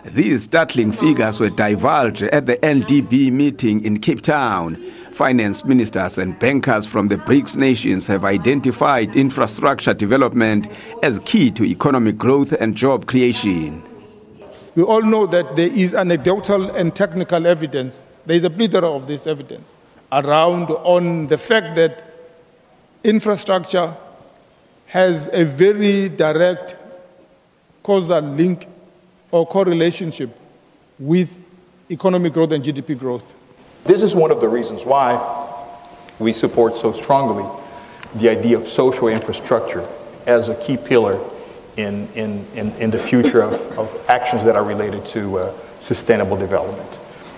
These startling figures were divulged at the NDB meeting in Cape Town. Finance ministers and bankers from the BRICS nations have identified infrastructure development as key to economic growth and job creation. We all know that there is anecdotal and technical evidence. There is a plethora of this evidence around on the fact that infrastructure has a very direct causal link or correlationship with economic growth and GDP growth. This is one of the reasons why we support so strongly the idea of social infrastructure as a key pillar in the future of actions that are related to sustainable development.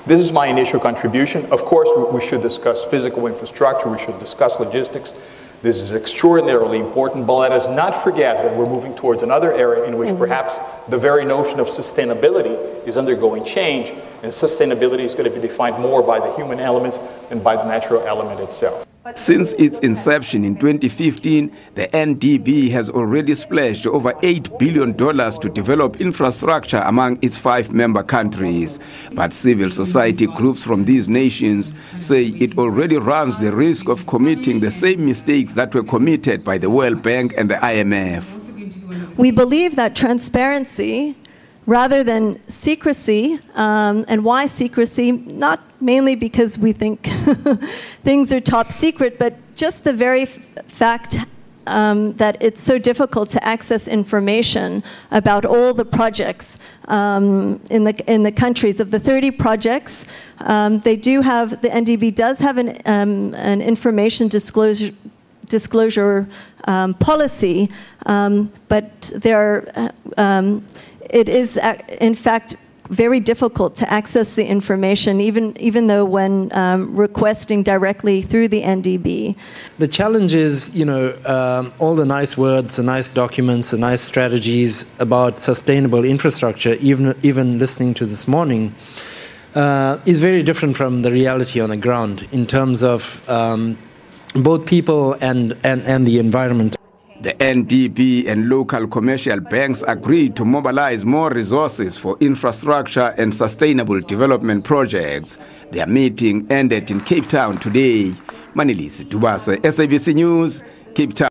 This is my initial contribution. Of course, we should discuss physical infrastructure, we should discuss logistics. This is extraordinarily important, but let us not forget that we're moving towards another area in which perhaps the very notion of sustainability is undergoing change, and sustainability is going to be defined more by the human element than by the natural element itself. Since its inception in 2015, the NDB has already splashed over $8 billion to develop infrastructure among its 5 member countries. But civil society groups from these nations say it already runs the risk of committing the same mistakes that were committed by the World Bank and the IMF. We believe that transparency, rather than secrecy, and why secrecy? Not mainly because we think things are top secret, but just the very fact that it's so difficult to access information about all the projects in the countries. Of the 30 projects, they do have, the NDB does have an information disclosure policy, but it is, in fact, very difficult to access the information, even though when requesting directly through the NDB. The challenge is, all the nice words, the nice documents, the nice strategies about sustainable infrastructure, even listening to this morning, is very different from the reality on the ground in terms of both people and the environment. The NDB and local commercial banks agreed to mobilize more resources for infrastructure and sustainable development projects. Their meeting ended in Cape Town today. Manilisi Dubasa, SABC News, Cape Town.